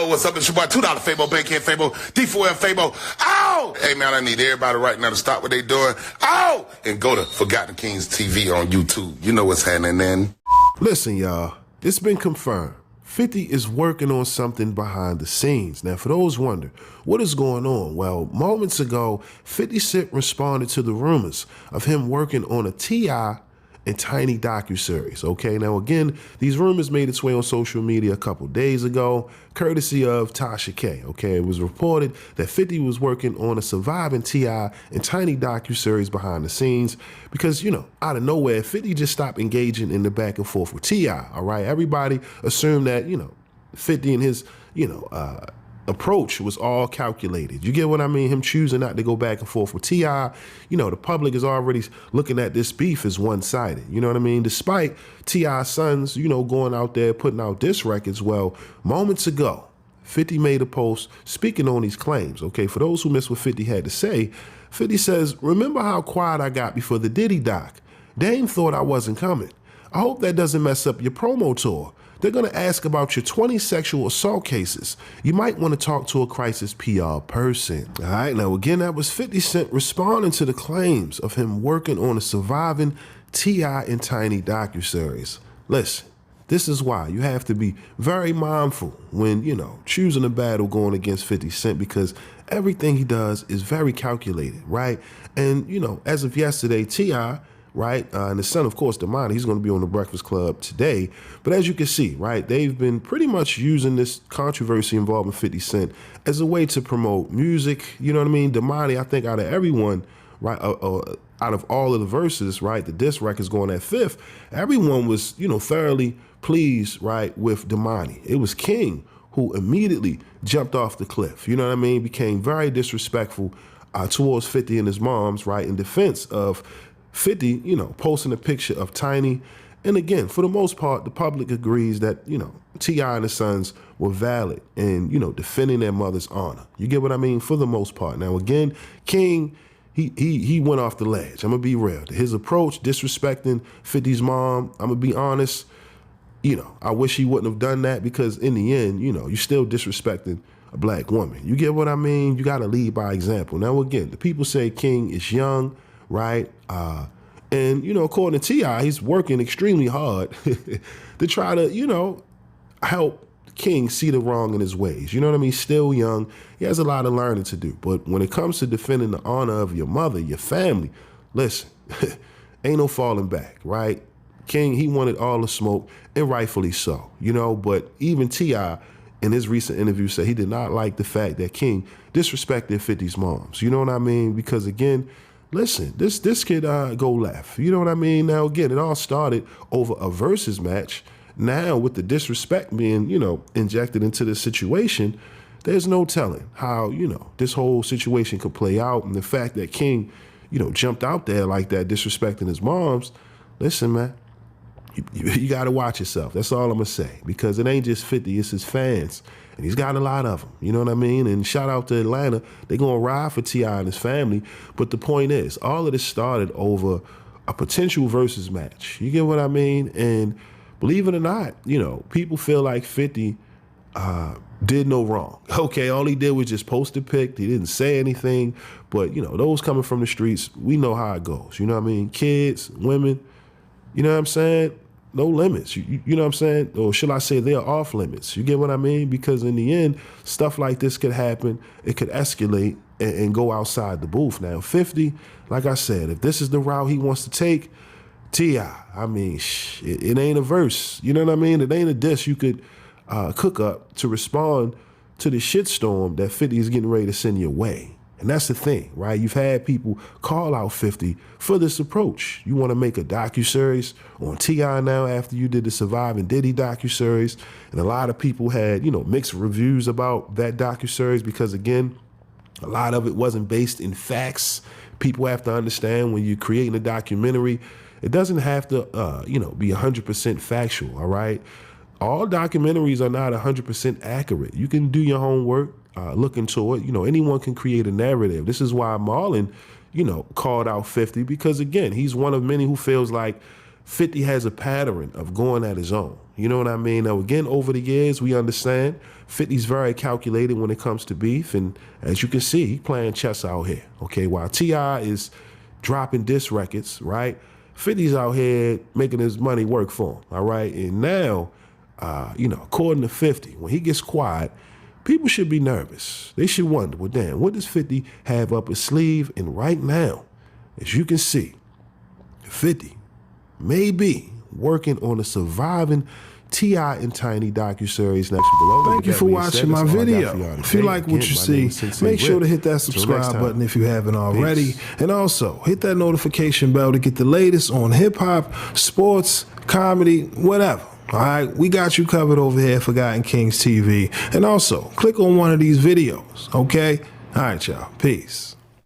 what's up? It's your boy, $2 Fabo, Bankhead Fabo, D4L Fabo. Oh! Hey, man, I need everybody right now to stop what they doing. Oh! And go to Forgotten Kings TV on YouTube. You know what's happening then. Listen, y'all, it's been confirmed. 50 is working on something behind the scenes. Now, for those wonder, what is going on? Well, moments ago, 50 Cent responded to the rumors of him working on a T.I. and Tiny docuseries. Okay, now again, these rumors made its way on social media a couple days ago, courtesy of Tasha K. Okay, it was reported that 50 was working on a surviving T.I. and Tiny docuseries behind the scenes because, you know, out of nowhere, 50 just stopped engaging in the back and forth with T.I. All right, everybody assumed that, you know, 50 and his, approach was all calculated. You get what I mean? Him choosing not to go back and forth with T.I., the public is already looking at this beef as one-sided. You know what I mean? Despite T.I.'s sons, going out there putting out diss records. Well, moments ago, 50 made a post speaking on these claims. Okay, for those who missed what 50 had to say, 50 says, "Remember how quiet I got before the Diddy doc? Dame thought I wasn't coming. I hope that doesn't mess up your promo tour. They're going to ask about your 20 sexual assault cases. You might want to talk to a crisis PR person." All right, now again, that was 50 Cent responding to the claims of him working on a surviving T.I. and Tiny docuseries. Listen, this is why you have to be very mindful when, choosing a battle going against 50 Cent, because everything he does is very calculated, right? And, as of yesterday, T.I., right? And his son, of course, Damani, he's going to be on the Breakfast Club today. But as you can see, right, they've been pretty much using this controversy involving 50 Cent as a way to promote music. You know what I mean? Damani, I think out of everyone, right, out of all of the verses, right, the diss record's going at 5th, everyone was, thoroughly pleased, right, with Damani. It was King who immediately jumped off the cliff. You know what I mean? Became very disrespectful towards 50 and his moms, right, in defense of 50, posting a picture of Tiny. And again, for the most part, the public agrees that, T.I. and his sons were valid in, defending their mother's honor. You get what I mean? For the most part. Now, again, King, he went off the ledge. I'm going to be real. His approach, disrespecting 50's mom, I'm going to be honest, I wish he wouldn't have done that, because in the end, you're still disrespecting a black woman. You get what I mean? You got to lead by example. Now, again, the people say King is young, right? And, according to T.I., he's working extremely hard to try to, help King see the wrong in his ways. You know what I mean? Still young. He has a lot of learning to do. But when it comes to defending the honor of your mother, your family, listen, ain't no falling back, right? King, he wanted all the smoke, and rightfully so, but even T.I. in his recent interview said he did not like the fact that King disrespected 50's moms. You know what I mean? Because again, listen, this could go left. You know what I mean? Now, again, it all started over a versus match. Now, with the disrespect being, injected into the situation, there's no telling how, this whole situation could play out. And the fact that King, jumped out there like that, disrespecting his moms, listen, man, you got to watch yourself. That's all I'm going to say, because it ain't just 50, it's his fans. And he's got a lot of them, you know what I mean? And shout out to Atlanta. They're going to ride for T.I. and his family. But the point is, all of this started over a potential versus match. You get what I mean? And believe it or not, people feel like 50 did no wrong. Okay, all he did was just post a pic. He didn't say anything. But, those coming from the streets, we know how it goes. You know what I mean? Kids, women, you know what I'm saying? No limits, you know what I'm saying? Or should I say they're off limits? You get what I mean? Because in the end, stuff like this could happen. It could escalate and go outside the booth. Now, 50, like I said, if this is the route he wants to take, T.I., I mean, it ain't a verse. You know what I mean? It ain't a diss you could cook up to respond to the shitstorm that 50 is getting ready to send your way. And that's the thing, right? You've had people call out 50 for this approach. You want to make a docuseries on T.I. now after you did the Surviving Diddy docuseries. And a lot of people had, mixed reviews about that docuseries because, again, a lot of it wasn't based in facts. People have to understand when you're creating a documentary, it doesn't have to, be 100% factual, all right? All documentaries are not 100% accurate. You can do your homework. Look into it. Anyone can create a narrative. This is why Marlon, called out 50, because again, he's one of many who feels like 50 has a pattern of going at his own. You know what I mean? Now, again, over the years, we understand 50's very calculated when it comes to beef. And as you can see, he's playing chess out here, okay? While T.I. is dropping diss records, right? 50's out here making his money work for him, all right? And now, according to 50, when he gets quiet, people should be nervous. They should wonder, well, damn, what does 50 have up his sleeve? And right now, as you can see, 50 may be working on a surviving T.I. and Tiny docuseries next below. Thank you for watching my video. If you like what you see, make sure to hit that subscribe button if you haven't already. And also, hit that notification bell to get the latest on hip-hop, sports, comedy, whatever. All right, we got you covered over here at Forgotten Kings TV. And also, click on one of these videos, okay? All right, y'all. Peace.